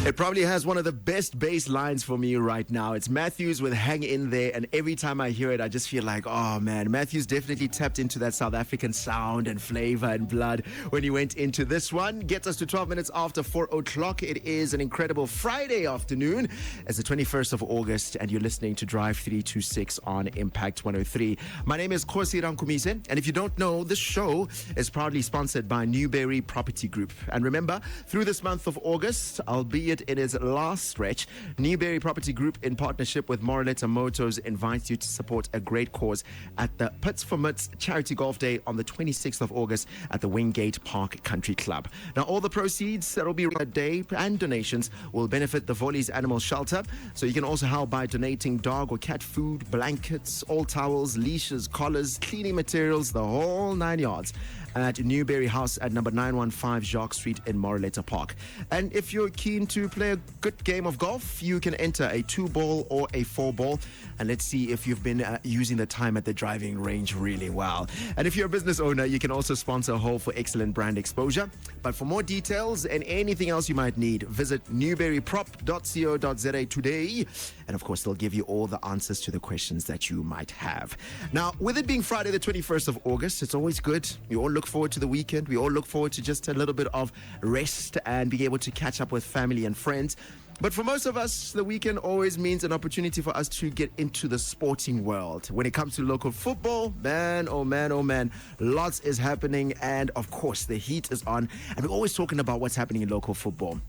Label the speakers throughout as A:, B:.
A: It probably has one of the best bass lines for me right now. It's Matthews with Hang In There, and every time I hear it, I just feel like, oh man, Matthews definitely tapped into that South African sound and flavor and blood when he went into this one. Gets us to 12 minutes after 4 o'clock. It is an incredible Friday afternoon. It's the 21st of August, and you're listening to Drive 326 on Impact 103. My name is Kgosi Rankhumise, and if you don't know, this show is proudly sponsored by Newberry Property Group. And remember, through this month of August, albeit in its last stretch, Newberry Property Group, in partnership with Moraleta Motors, invites you to support a great cause at the Pits for Mits Charity Golf Day on the 26th of August at the Wingate Park Country Club. Now, all the proceeds that will be that day and donations will benefit the Volleys Animal Shelter. So you can also help by donating dog or cat food, blankets, all towels, leashes, collars, cleaning materials, the whole 9 yards, at Newberry House at number 915 Jacques Street in Moraleta Park. And if you're keen to play a good game of golf, you can enter a 2-ball or a 4-ball. And let's see if you've been using the time at the driving range really well. And if you're a business owner, you can also sponsor a hole for excellent brand exposure. But for more details and anything else you might need, visit newberryprop.co.za today. And of course, they'll give you all the answers to the questions that you might have. Now, with it being Friday, the 21st of August, it's always good. We all look forward to the weekend. We all look forward to just a little bit of rest and being able to catch up with family and friends. But for most of us, the weekend always means an opportunity for us to get into the sporting world. When it comes to local football, man, oh man, lots is happening. And of course, the heat is on. And we're always talking about what's happening in local football.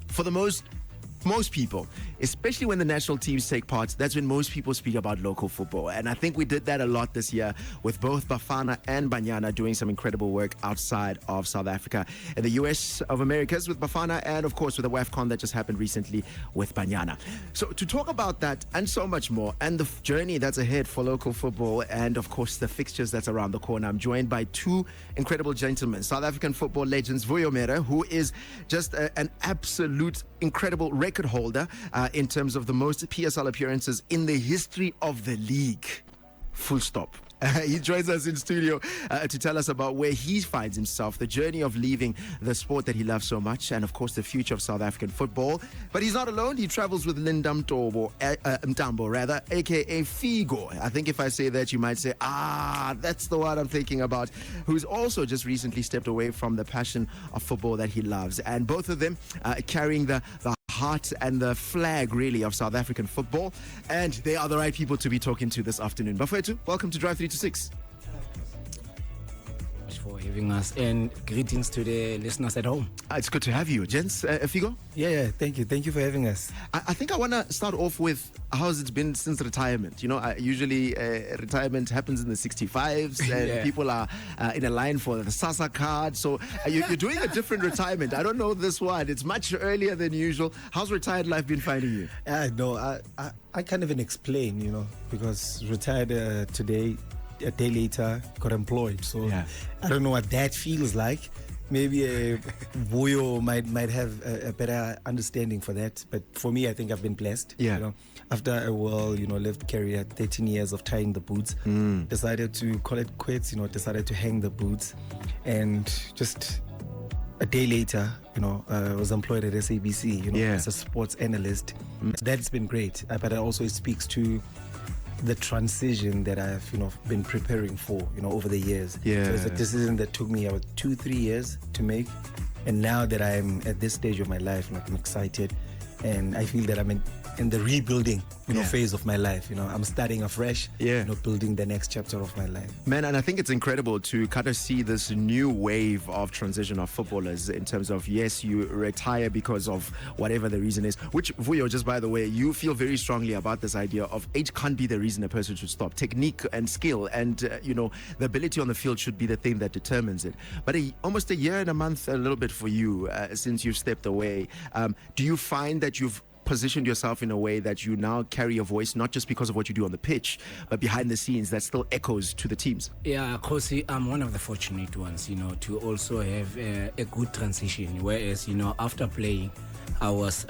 A: For the most people, especially when the national teams take part, that's when most people speak about local football. And I think we did that a lot this year with both Bafana and Banyana doing some incredible work outside of South Africa. In the US of Americas with Bafana, and of course with the WAFCON that just happened recently with Banyana. So to talk about that and so much more, and the journey that's ahead for local football, and of course the fixtures that's around the corner, I'm joined by two incredible gentlemen, South African football legends, Vuyo, who is just an absolute incredible record holder in terms of the most PSL appearances in the history of the league. Full stop. He joins us in studio to tell us about where he finds himself, the journey of leaving the sport that he loves so much, and of course the future of South African football. But he's not alone. He travels with Mntambo, aka Figo. I think if I say that, you might say, that's the one I'm thinking about, who's also just recently stepped away from the passion of football that he loves. And both of them carrying the heart and the flag, really, of South African football. And they are the right people to be talking to this afternoon. Bafethu, welcome to Drive 326.
B: For having us, and greetings to the listeners at home.
A: It's good to have you, gents. Figo?
C: Yeah, thank you for having us.
A: I think I want to start off with how's it been since retirement. You know, usually retirement happens in the 65s and people are in a line for the SASA card. So you're doing a different retirement. I don't know this one. It's much earlier than usual. How's retired life been finding you?
C: I can't even explain, because retired today, a day later got employed, so I don't know what that feels like. Maybe Vuyo might have a better understanding for that, but for me, I think I've been blessed. After a lived career, 13 years of tying the boots, decided to call it quits, decided to hang the boots, and just a day later, I was employed at SABC, as a sports analyst. That's been great, but also it speaks to the transition that I've been preparing for over the years. So it's a decision that took me about 2-3 years to make, and now that I'm at this stage of my life, I'm excited, and I feel that I'm in the rebuilding phase of my life. I'm starting afresh, building the next chapter of my life.
A: Man, and I think it's incredible to kind of see this new wave of transition of footballers in terms of, yes, you retire because of whatever the reason is, which, Vuyo, just by the way, you feel very strongly about this idea of age can't be the reason a person should stop. Technique and skill and, the ability on the field should be the thing that determines it. But almost a year and a month, a little bit for you, since you've stepped away, do you find that you've positioned yourself in a way that you now carry a voice, not just because of what you do on the pitch, but behind the scenes that still echoes to the teams?
B: Yeah, Kgosi, I'm one of the fortunate ones, to also have a good transition. Whereas, after playing, I was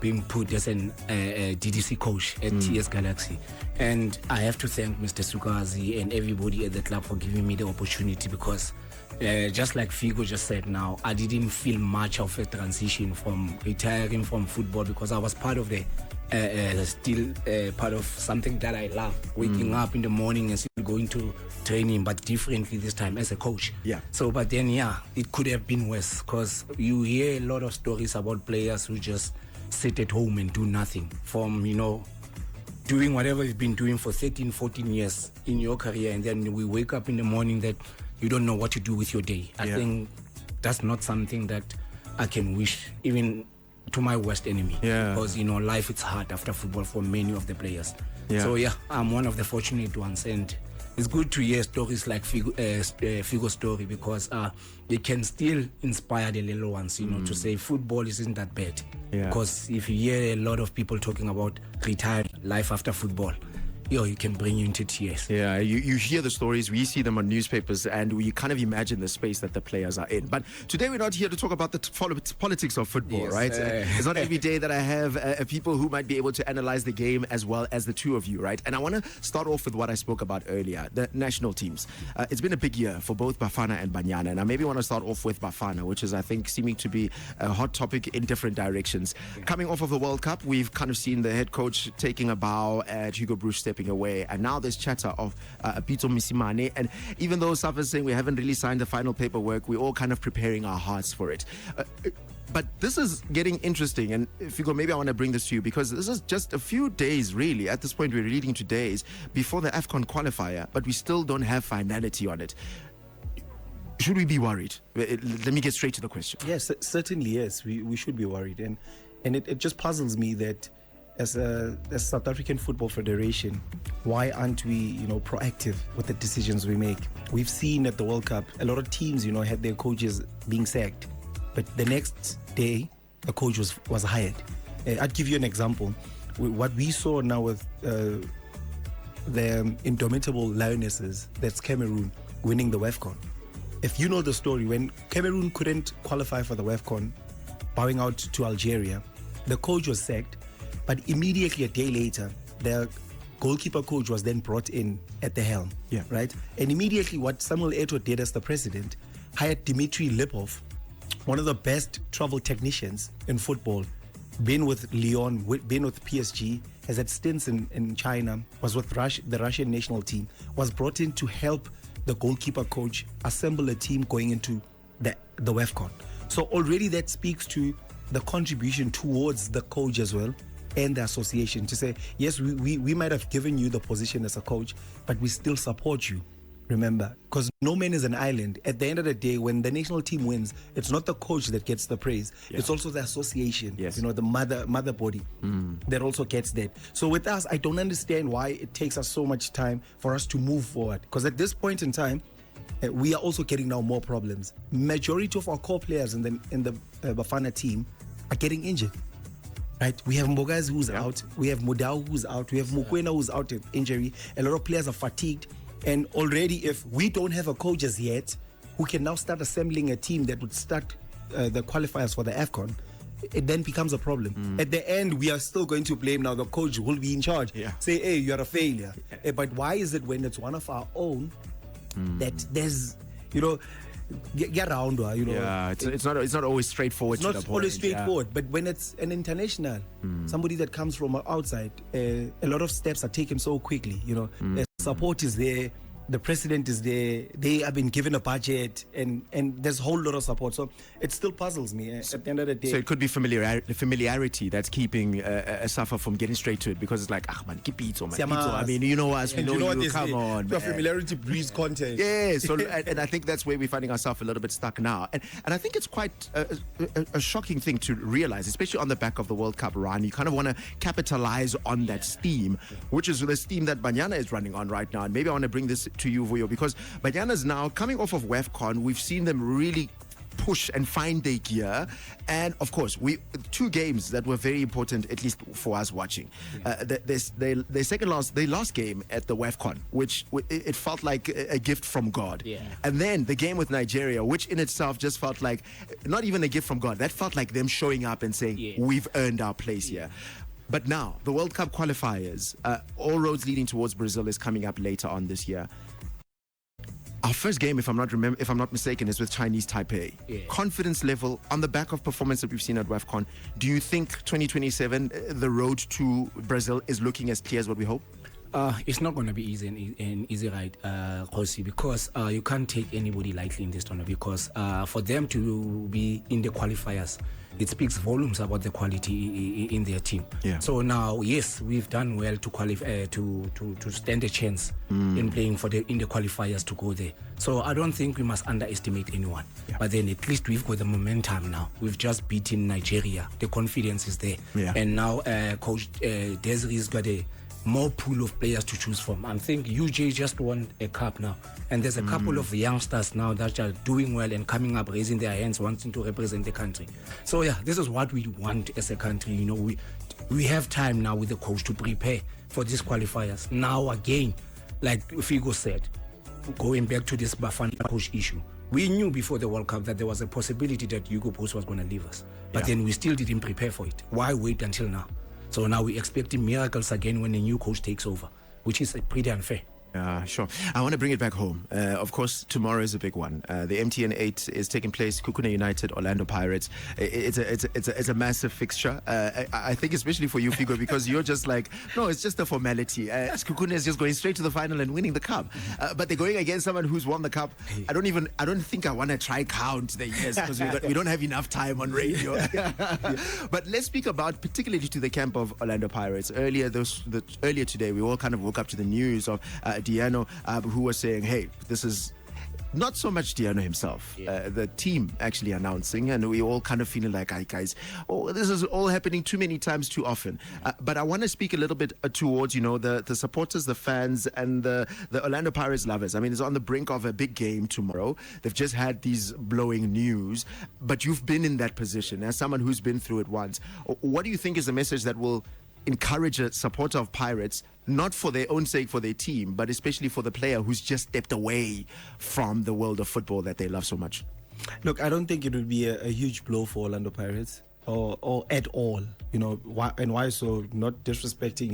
B: being put as an DDC coach at TS Galaxy. And I have to thank Mr. Sukazi and everybody at the club for giving me the opportunity, because just like Figo just said now, I didn't feel much of a transition from retiring from football because I was part of the still part of something that I love, waking up in the morning and still going to training, but differently this time as a coach.
A: Yeah.
B: So, but then, it could have been worse because you hear a lot of stories about players who just sit at home and do nothing from, doing whatever you've been doing for 13, 14 years in your career, and then we wake up in the morning that you don't know what to do with your day. I think that's not something that I can wish even to my worst enemy. Because life is hard after football for many of the players. So I'm one of the fortunate ones, and it's good to hear stories like Figo's story because they can still inspire the little ones, to say football isn't that bad. Because if you hear a lot of people talking about retired life after football, you can bring you into tears.
A: You hear the stories, we see them on newspapers, and we kind of imagine the space that the players are in. But today we're not here to talk about the politics of football, right? It's not every day that I have people who might be able to analyze the game as well as the two of you, right? And I want to start off with what I spoke about earlier, the national teams. It's been a big year for both Bafana and Banyana, and I maybe want to start off with Bafana, which is, I think, seeming to be a hot topic in different directions. Coming off of the World Cup, we've kind of seen the head coach taking a bow at Hugo Broos stepping away, and now there's chatter of Pito Misimane, and even though Safa's saying we haven't really signed the final paperwork, we're all kind of preparing our hearts for it. But this is getting interesting, and Figo, maybe I want to bring this to you because this is just a few days, really. At this point, we're leading to days before the AFCON qualifier, but we still don't have finality on it. Should we be worried? Let me get straight to the question.
C: Yes, certainly, yes. We should be worried, and it just puzzles me that as South African Football Federation, why aren't we, proactive with the decisions we make? We've seen at the World Cup, a lot of teams, had their coaches being sacked, but the next day, a coach was hired. I'd give you an example. What we saw now with the indomitable Lionesses, that's Cameroon, winning the WAFCON. If you know the story, when Cameroon couldn't qualify for the WAFCON, bowing out to Algeria, the coach was sacked. But immediately a day later, the goalkeeper coach was then brought in at the helm, right? And immediately what Samuel Eto'o did as the president, hired Dimitri Lipov, one of the best travel technicians in football, been with Lyon, been with PSG, has had stints in China, was with the Russian national team, was brought in to help the goalkeeper coach assemble a team going into the WAFCON. So already that speaks to the contribution towards the coach as well, and the association to say, yes, we might have given you the position as a coach, but we still support you. Remember, because no man is an island. At the end of the day, when the national team wins, it's not the coach that gets the praise. It's also the association, the mother body that also gets that. So with us, I don't understand why it takes us so much time for us to move forward. Because at this point in time, we are also getting now more problems. Majority of our core players in the Bafana team are getting injured. Right, we have Mbogazi who's out, we have Mudau who's out, we have Mukwena who's out with injury. A lot of players are fatigued, and already if we don't have a coach as yet who can now start assembling a team that would start the qualifiers for the AFCON, it then becomes a problem. At the end, we are still going to blame now the coach who will be in charge. Say, hey, you're a failure. But why is it when it's one of our own that there's, get around,
A: it's not always straightforward.
C: It's not always straightforward, but when it's an international, somebody that comes from outside, a lot of steps are taken so quickly. The support is there, the president is there, they have been given a budget, and there's a whole lot of support. So it still puzzles me at the end of the day.
A: So it could be familiarity that's keeping Safa from getting straight to it, because it's like, man, keep it, man. I mean, you know us, we know you, come on.
C: Your familiarity breeds content.
A: Yeah, so and I think that's where we're finding ourselves a little bit stuck now. And I think it's quite a shocking thing to realize, especially on the back of the World Cup run. You kind of want to capitalize on that steam, which is the steam that Banyana is running on right now. And maybe I want to bring this to you, Vuyo, because Banyana's now coming off of WAFCON. We've seen them really push and find their gear, and of course two games that were very important, at least for us watching. Their last game at the WAFCON, which it felt like a gift from God, and then the game with Nigeria, which in itself just felt like not even a gift from God. That felt like them showing up and saying, we've earned our place here. But now the World Cup qualifiers, all roads leading towards Brazil, is coming up later on this year. Our first game, if I'm not mistaken, is with Chinese Taipei.
B: Yeah.
A: Confidence level on the back of performance that we've seen at WAFCON. Do you think 2027, the road to Brazil is looking as clear as what we hope?
B: It's not going to be easy and easy ride, Kgosi, because you can't take anybody lightly in this tournament, because for them to be in the qualifiers, it speaks volumes about the quality in their team.
A: Yeah.
B: So now, yes, we've done well to qualify to stand a chance in playing in the qualifiers to go there. So I don't think we must underestimate anyone.
A: Yeah.
B: But then at least we've got the momentum now. We've just beaten Nigeria. The confidence is there.
A: Yeah.
B: And now Coach Desiree's got a more pool of players to choose from. I think UJ just won a cup now, and there's a couple of youngsters now that are doing well and coming up, raising their hands, wanting to represent the country. So yeah, this is what we want as a country. You know, we have time now with the coach to prepare for these qualifiers. Now again, like Figo said, going back to this Bafana coach issue, we knew before the World Cup that there was a possibility that Hugo Broos was going to leave us, but then we still didn't prepare for it. Why wait until now? So now we're expecting miracles again when a new coach takes over, which is pretty unfair.
A: Sure. I want to bring it back home. Of course, tomorrow is a big one. The MTN 8 is taking place. Kukune United, Orlando Pirates. It's a massive fixture. I think especially for you, Figo, because you're just like, no, it's just a formality. Kukune is just going straight to the final and winning the cup. But they're going against someone who's won the cup. I don't think I want to try count the years, because we don't have enough time on radio. But let's speak about particularly to the camp of Orlando Pirates. Earlier today, we all kind of woke up to the news of Diano, who was saying, hey, this is not so much Diano himself, the team actually announcing, and we all kind of feeling like, hey guys, this is all happening too many times too often. But I want to speak a little bit towards, the supporters, the fans, and the Orlando Pirates lovers. I mean, it's on the brink of a big game tomorrow. They've just had these blowing news, but you've been in that position as someone who's been through it once. What do you think is the message that will encourage a supporter of Pirates, not for their own sake, for their team, but especially for the player who's just stepped away from the world of football that they love so much?
C: Look, I don't think it would be a huge blow for Orlando Pirates or at all. Why so? Not disrespecting,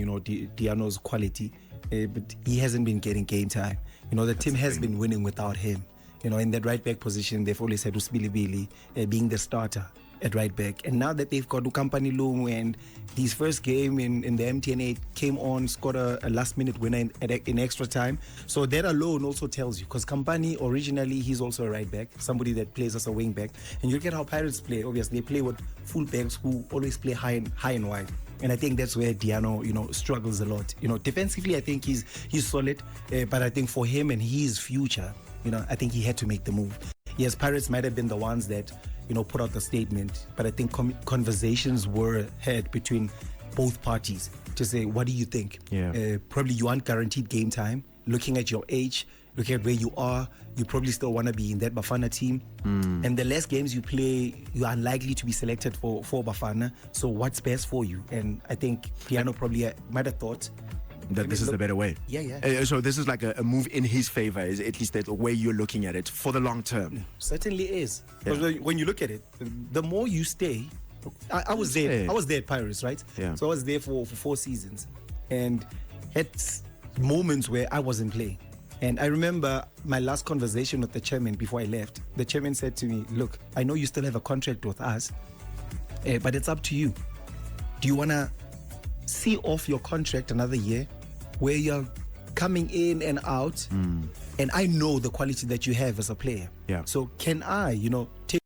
C: Diano's quality, but he hasn't been getting game time. The team has been winning without him. In that right back position, they've always had Usbilibili being the starter at right back, and now that they've got Ukampani Lungu, and his first game in the MTN 8 came on, scored a last minute winner in extra time. So that alone also tells you, because Kampani originally, he's also a right back, somebody that plays as a wing back, and you look at how Pirates play. Obviously they play with full backs who always play high and wide, and I think that's where Diano struggles a lot. Defensively I think he's solid, but I think for him and his future, I think he had to make the move. Yes, Pirates might have been the ones that put out the statement, but I think conversations were had between both parties to say, what do you think? Probably you aren't guaranteed game time. Looking at your age, looking at where you are, you probably still want to be in that Bafana team. And the less games you play, you are unlikely to be selected for Bafana. So what's best for you? And I think Piano probably might have thought
A: that this is the better way. So this is like a move in his favor, is at least the way you're looking at it for the long term.
C: Certainly is. Because when you look at it, the more you stay, I was there at Pirates, right? So I was there for 4 seasons, and had moments where I wasn't playing. And I remember my last conversation with the chairman before I left. The chairman said to me, look, I know you still have a contract with us, but it's up to you. Do you want to see off your contract another year where you're coming in and out, and I know the quality that you have as a player? So can I, take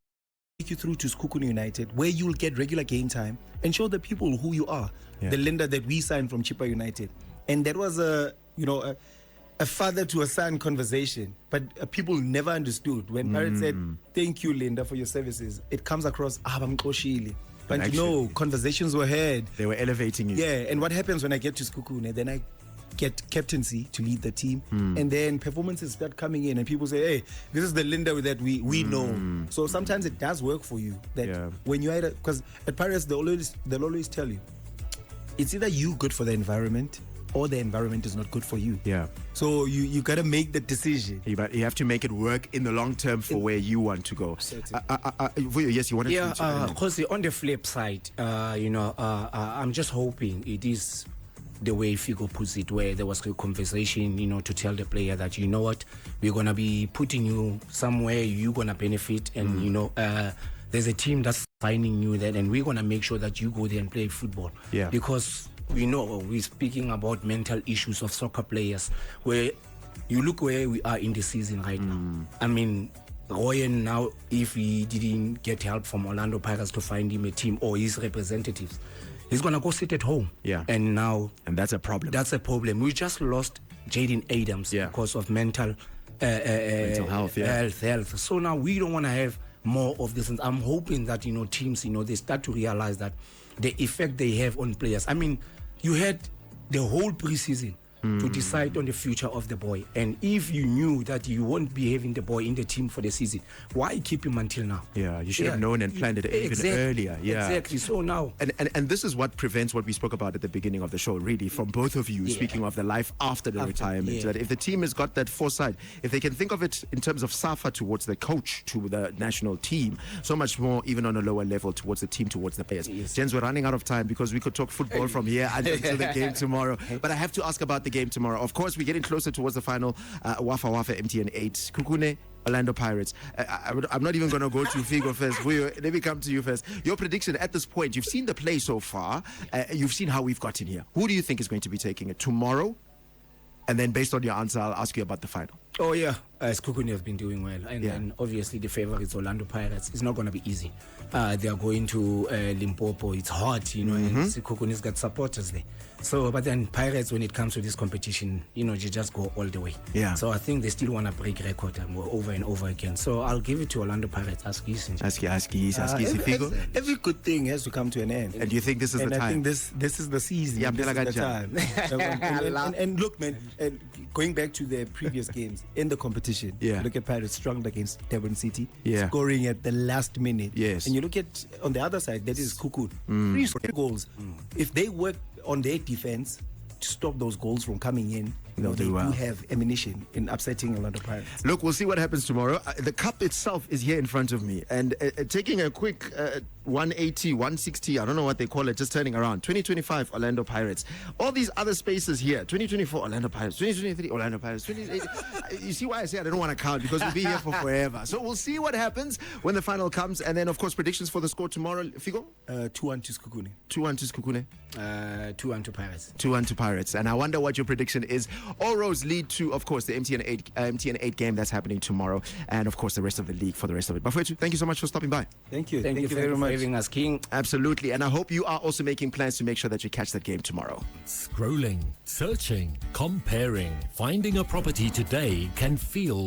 C: you through to Kukune United, where you'll get regular game time and show the people who you are, the Linda that we signed from Chippa United. And that was a father to a son conversation, but people never understood. When Pirates said, thank you, Linda, for your services, it comes across, Abamkoshili. But actually, conversations were had.
A: They were elevating you.
C: Yeah, and what happens when I get to Skukune, then I get captaincy to lead the team, and then performances start coming in, and people say, hey, this is the Linda that we know. So sometimes it does work for you. That when you're because at Pirates, they'll always tell you, it's either you good for the environment, or the environment is not good for you. So you got to make the decision.
A: You have to make it work in the long term for where you want to go. Yes, you wanted to.
B: Kgosi, on the flip side, I'm just hoping it is the way Figo puts it, where there was a conversation, to tell the player that, you know what, we're going to be putting you somewhere, you're going to benefit, and, there's a team that's signing you there, and we're going to make sure that you go there and play football.
A: Yeah.
B: Because we know we're speaking about mental issues of soccer players, where you look where we are in the season right now. I mean, Royen now, if he didn't get help from Orlando Pirates to find him a team or his representatives, he's going to go sit at home.
A: Yeah.
B: And
A: that's a problem.
B: That's a problem. We just lost Jaden Adams because of mental
A: health.
B: Health. So now we don't want to have more of this. And I'm hoping that, teams, they start to realize that the effect they have on players. I mean, you had the whole preseason to decide on the future of the boy. And if you knew that you won't be having the boy in the team for the season, why keep him until now?
A: Yeah, you should have known and planned it even earlier. Yeah,
B: exactly. So now,
A: and this is what prevents what we spoke about at the beginning of the show, really, from both of you, speaking of the life after the retirement. That if the team has got that foresight, if they can think of it in terms of SAFA towards the coach, to the national team, so much more even on a lower level towards the team, towards the players. Jens, we're running out of time because we could talk football from here until the game tomorrow. But I have to ask about the game tomorrow. Of course, we're getting closer towards the final. Wafa MTN 8, Kukune, Orlando Pirates. I'm not even going to go to Figo first. Vuyo, let me come to you first. Your prediction at this point, you've seen the play so far. You've seen how we've gotten here. Who do you think is going to be taking it tomorrow? And then based on your answer, I'll ask you about the final.
B: Oh, yeah. Kukune has been doing well. And obviously the favorites, Orlando Pirates. It's not going to be easy. They are going to Limpopo. It's hot, and Kukune's got supporters there. So, but then Pirates, when it comes to this competition, you just go all the way.
A: Yeah.
B: So I think they still want to break record and go over and over again. So I'll give it to Orlando Pirates. Ask
A: Figo.
C: Every good thing has to come to an end.
A: And you think this is the time?
C: I think this is the season.
A: Yeah,
C: this is the time. and look, man, and going back to the previous games in the competition, look at Pirates strong against Durban City, scoring at the last minute.
A: Yes.
C: And you look at on the other side, that is Kukun. 3 goals. If they work on their defense to stop those goals from coming in, they do have ammunition in upsetting Orlando Pirates.
A: Look, we'll see what happens tomorrow. The cup itself is here in front of me, and taking a quick 180, 160, I don't know what they call it, just turning around. 2025 Orlando Pirates. All these other spaces here. 2024 Orlando Pirates. 2023 Orlando Pirates. You see why I say I don't want to count, because we'll be here for forever. So we'll see what happens when the final comes, and then of course predictions for the score tomorrow. Figo?
C: 2-1 to Skukune.
A: 2-1 to Skukune.
B: 2-1 to Pirates.
A: 2-1 to Pirates. And I wonder what your prediction is. All roads lead to, of course, the MTN 8 game that's happening tomorrow, and of course the rest of the league for the rest of it. Bafethu, thank you so much for stopping by.
C: Thank you.
B: Thank you very much for having us, King.
A: Absolutely. And I hope you are also making plans to make sure that you catch that game tomorrow.
D: Scrolling, searching, comparing. Finding a property today can feel